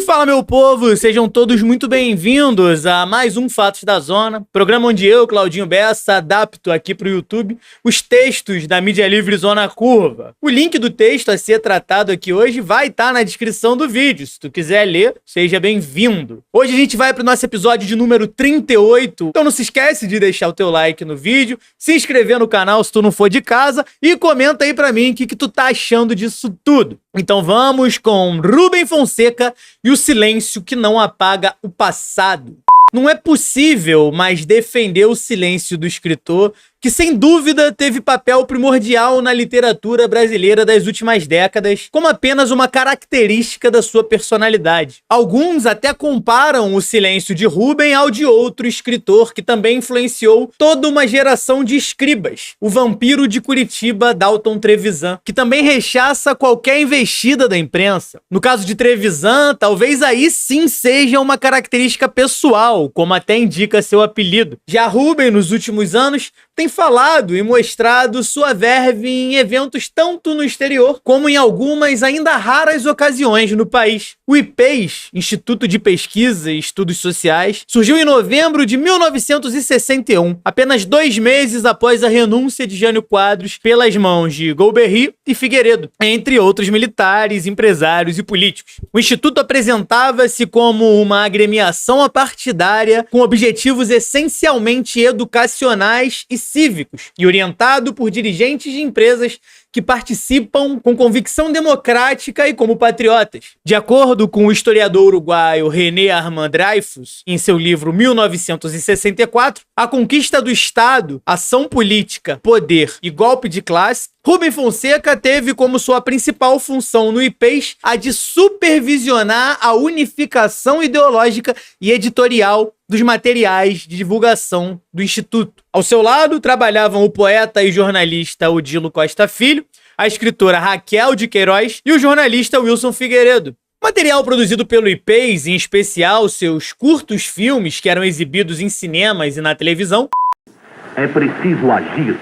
Fala, meu povo, sejam todos muito bem-vindos a mais um Fatos da Zona, programa onde eu, Claudinho Bessa, adapto aqui pro YouTube os textos da mídia livre Zona Curva. O link do texto a ser tratado aqui hoje vai estar na descrição do vídeo. Se tu quiser ler, seja bem-vindo. Hoje a gente vai pro nosso episódio de número 38, então não se esquece de deixar o teu like no vídeo, se inscrever no canal se tu não for de casa e comenta aí pra mim o que tu tá achando disso tudo. Então vamos com Rubem Fonseca e o silêncio que não apaga o passado. Não é possível mais defender o silêncio do escritor, que sem dúvida teve papel primordial na literatura brasileira das últimas décadas, como apenas uma característica da sua personalidade. Alguns até comparam o silêncio de Rubem ao de outro escritor que também influenciou toda uma geração de escribas, o vampiro de Curitiba, Dalton Trevisan, que também rechaça qualquer investida da imprensa. No caso de Trevisan, talvez aí sim seja uma característica pessoal, como até indica seu apelido. Já Rubem, nos últimos anos, tem falado e mostrado sua verve em eventos tanto no exterior como em algumas ainda raras ocasiões no país. O IPES, Instituto de Pesquisa e Estudos Sociais, surgiu em novembro de 1961, apenas 2 meses após a renúncia de Jânio Quadros pelas mãos de Golbery e Figueiredo, entre outros militares, empresários e políticos. O Instituto apresentava-se como uma agremiação apartidária com objetivos essencialmente educacionais e cívicos, e orientado por dirigentes de empresas que participam com convicção democrática e como patriotas. De acordo com o historiador uruguaio René Armand Dreyfus, em seu livro 1964, A Conquista do Estado, Ação Política, Poder e Golpe de Classe, Rubem Fonseca teve como sua principal função no IPES a de supervisionar a unificação ideológica e editorial dos materiais de divulgação do Instituto. Ao seu lado, trabalhavam o poeta e jornalista Odilo Costa Filho, a escritora Raquel de Queiroz e o jornalista Wilson Figueiredo. O material produzido pelo IPES, em especial seus curtos filmes que eram exibidos em cinemas e na televisão, é preciso agir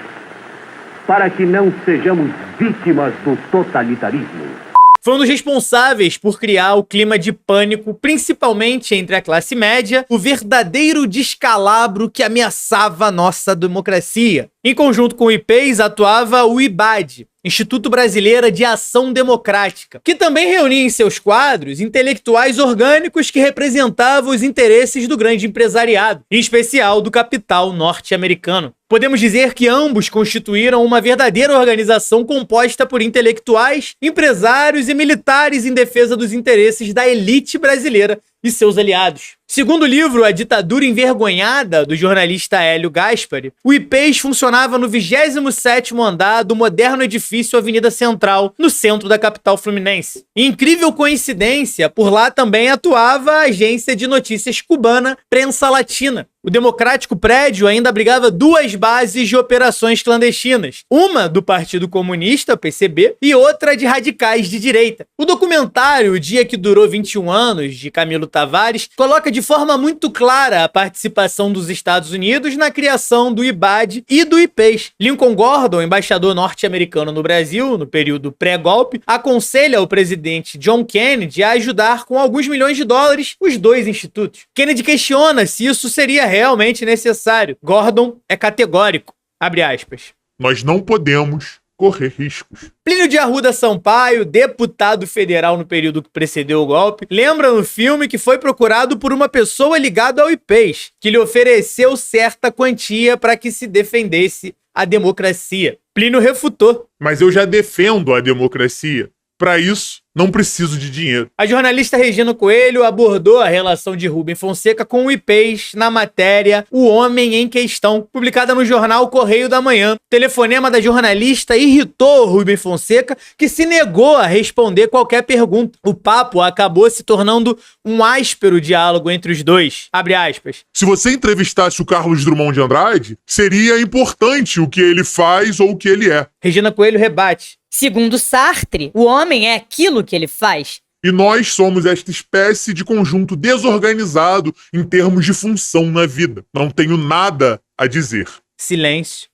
para que não sejamos vítimas do totalitarismo. Foi um dos responsáveis por criar o clima de pânico, principalmente entre a classe média, o verdadeiro descalabro que ameaçava a nossa democracia. Em conjunto com o IPES atuava o IBAD, Instituto Brasileiro de Ação Democrática, que também reunia em seus quadros intelectuais orgânicos que representavam os interesses do grande empresariado, em especial do capital norte-americano. Podemos dizer que ambos constituíram uma verdadeira organização composta por intelectuais, empresários e militares em defesa dos interesses da elite brasileira e seus aliados. Segundo o livro A Ditadura Envergonhada, do jornalista Hélio Gaspari, o IPES funcionava no 27º andar do moderno edifício Avenida Central, no centro da capital fluminense. E, incrível coincidência, por lá também atuava a agência de notícias cubana Prensa Latina. O democrático prédio ainda abrigava 2 bases de operações clandestinas, uma do Partido Comunista, PCB, e outra de radicais de direita. O documentário O Dia que Durou 21 Anos, de Camilo Tavares, coloca de forma muito clara a participação dos Estados Unidos na criação do IBAD e do IPES. Lincoln Gordon, embaixador norte-americano no Brasil, no período pré-golpe, aconselha o presidente John Kennedy a ajudar com alguns milhões de dólares os 2 institutos. Kennedy questiona se isso seria realmente necessário. Gordon é categórico. Abre aspas. Nós não podemos correr riscos. Plínio de Arruda Sampaio, deputado federal no período que precedeu o golpe, lembra no filme que foi procurado por uma pessoa ligada ao IPES, que lhe ofereceu certa quantia para que se defendesse a democracia. Plínio refutou. Mas eu já defendo a democracia. Para isso, não preciso de dinheiro. A jornalista Regina Coelho abordou a relação de Rubem Fonseca com o IPES na matéria O Homem em Questão, publicada no jornal Correio da Manhã. O telefonema da jornalista irritou Rubem Fonseca, que se negou a responder qualquer pergunta. O papo acabou se tornando um áspero diálogo entre os dois. Abre aspas. Se você entrevistasse o Carlos Drummond de Andrade, seria importante o que ele faz ou o que ele é. Regina Coelho rebate. Segundo Sartre, o homem é aquilo que ele faz. E nós somos esta espécie de conjunto desorganizado em termos de função na vida. Não tenho nada a dizer. Silêncio.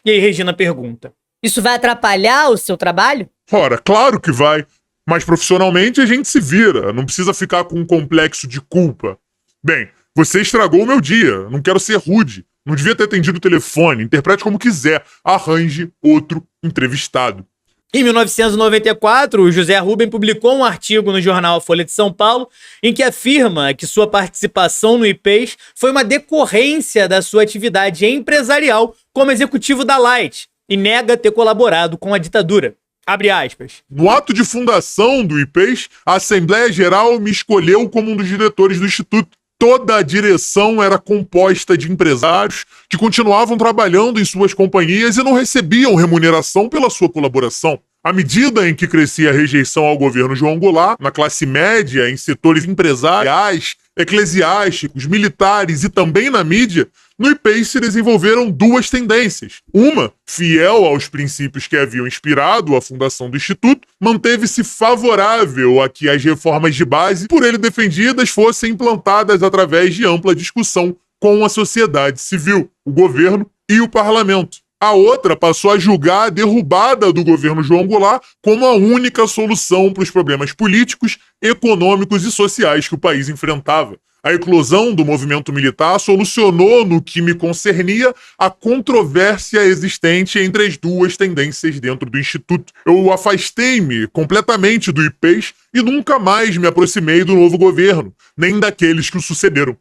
E aí Regina pergunta. Isso vai atrapalhar o seu trabalho? Ora, claro que vai. Mas profissionalmente a gente se vira, não precisa ficar com um complexo de culpa. Bem, você estragou o meu dia, não quero ser rude. Não devia ter atendido o telefone, interprete como quiser, arranje outro entrevistado. Em 1994, o José Rubem publicou um artigo no jornal Folha de São Paulo em que afirma que sua participação no IPES foi uma decorrência da sua atividade empresarial como executivo da Light e nega ter colaborado com a ditadura. Abre aspas. No ato de fundação do IPES, a Assembleia Geral me escolheu como um dos diretores do Instituto. Toda a direção era composta de empresários que continuavam trabalhando em suas companhias e não recebiam remuneração pela sua colaboração. À medida em que crescia a rejeição ao governo João Goulart, na classe média, em setores empresariais, eclesiásticos, militares e também na mídia, no IPES se desenvolveram duas tendências. Uma, fiel aos princípios que haviam inspirado a fundação do Instituto, manteve-se favorável a que as reformas de base, por ele defendidas, fossem implantadas através de ampla discussão com a sociedade civil, o governo e o parlamento. A outra passou a julgar a derrubada do governo João Goulart como a única solução para os problemas políticos, econômicos e sociais que o país enfrentava. A eclosão do movimento militar solucionou, no que me concernia, a controvérsia existente entre as duas tendências dentro do Instituto. Eu afastei-me completamente do IPES e nunca mais me aproximei do novo governo, nem daqueles que o sucederam.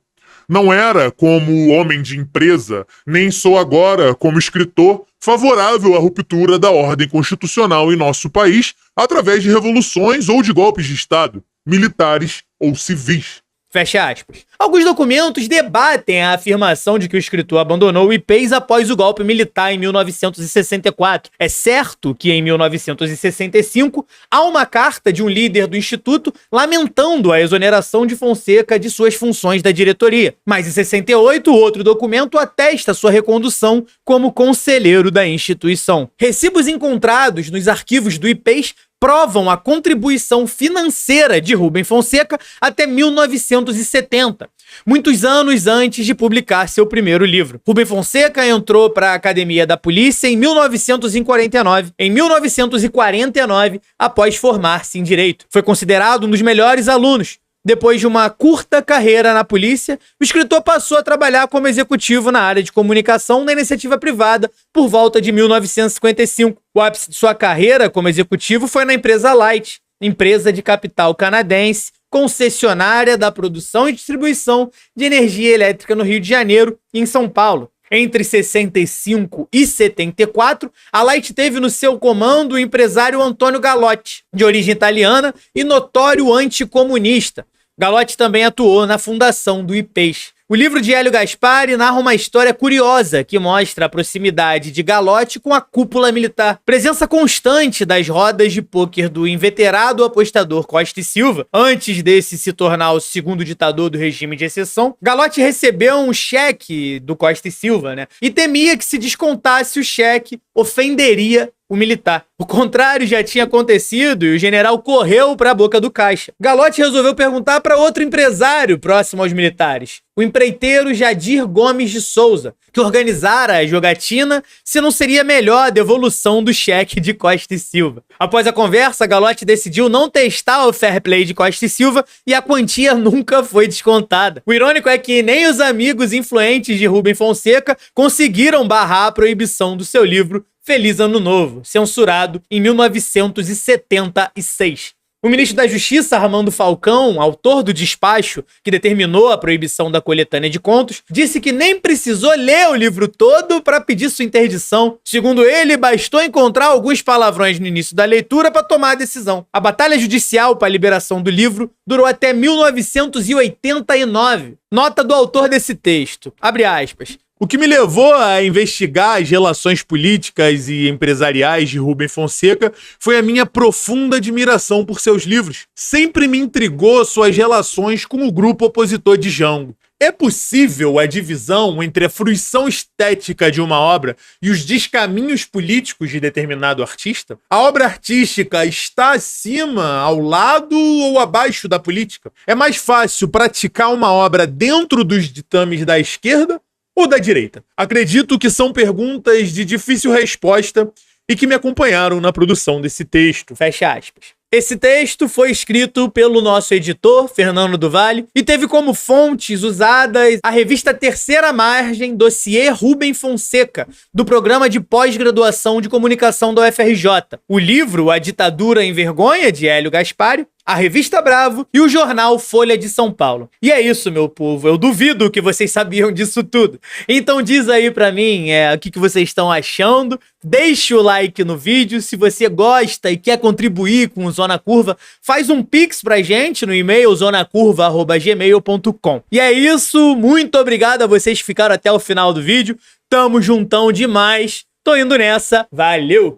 Não era como homem de empresa, nem sou agora, como escritor, favorável à ruptura da ordem constitucional em nosso país através de revoluções ou de golpes de Estado, militares ou civis. Fecha aspas. Alguns documentos debatem a afirmação de que o escritor abandonou o IPES após o golpe militar em 1964. É certo que em 1965 há uma carta de um líder do Instituto lamentando a exoneração de Fonseca de suas funções da diretoria. Mas em 68, outro documento atesta sua recondução como conselheiro da instituição. Recibos encontrados nos arquivos do IPES provam a contribuição financeira de Rubem Fonseca até 1970, muitos anos antes de publicar seu primeiro livro. Rubem Fonseca entrou para a Academia da Polícia em 1949. Em 1949, após formar-se em Direito, foi considerado um dos melhores alunos. Depois de uma curta carreira na polícia, o escritor passou a trabalhar como executivo na área de comunicação na iniciativa privada por volta de 1955. O ápice de sua carreira como executivo foi na empresa Light, empresa de capital canadense, concessionária da produção e distribuição de energia elétrica no Rio de Janeiro e em São Paulo. Entre 65 e 74, a Light teve no seu comando o empresário Antônio Galotti, de origem italiana e notório anticomunista. Galotti também atuou na fundação do IPES. O livro de Hélio Gaspari narra uma história curiosa que mostra a proximidade de Galotti com a cúpula militar. Presença constante das rodas de pôquer do inveterado apostador Costa e Silva. Antes desse se tornar o segundo ditador do regime de exceção, Galotti recebeu um cheque do Costa e Silva, e temia que se descontasse o cheque, ofenderia o militar. O contrário já tinha acontecido e o general correu para a boca do caixa. Galotti resolveu perguntar para outro empresário próximo aos militares, o empreiteiro Jadir Gomes de Souza, que organizara a jogatina, se não seria melhor a devolução do cheque de Costa e Silva. Após a conversa, Galotti decidiu não testar o fair play de Costa e Silva e a quantia nunca foi descontada. O irônico é que nem os amigos influentes de Rubem Fonseca conseguiram barrar a proibição do seu livro Feliz Ano Novo, censurado em 1976. O ministro da Justiça, Armando Falcão, autor do despacho que determinou a proibição da coletânea de contos, disse que nem precisou ler o livro todo para pedir sua interdição. Segundo ele, bastou encontrar alguns palavrões no início da leitura para tomar a decisão. A batalha judicial para a liberação do livro durou até 1989. Nota do autor desse texto, abre aspas. O que me levou a investigar as relações políticas e empresariais de Rubem Fonseca foi a minha profunda admiração por seus livros. Sempre me intrigou suas relações com o grupo opositor de Jango. É possível a divisão entre a fruição estética de uma obra e os descaminhos políticos de determinado artista? A obra artística está acima, ao lado ou abaixo da política? É mais fácil praticar uma obra dentro dos ditames da esquerda ou da direita? Acredito que são perguntas de difícil resposta e que me acompanharam na produção desse texto. Fecha aspas. Esse texto foi escrito pelo nosso editor, Fernando do Vale, e teve como fontes usadas a revista Terceira Margem, dossiê Rubem Fonseca, do programa de pós-graduação de comunicação da UFRJ, o livro A Ditadura em Vergonha, de Hélio Gaspari, a revista Bravo e o jornal Folha de São Paulo. E é isso, meu povo, eu duvido que vocês sabiam disso tudo. Então diz aí pra mim o que vocês estão achando, deixe o like no vídeo, se você gosta e quer contribuir com o Zona Curva, faz um pix pra gente no e-mail zonacurva@gmail.com. E é isso, muito obrigado a vocês que ficaram até o final do vídeo, tamo juntão demais, tô indo nessa, valeu!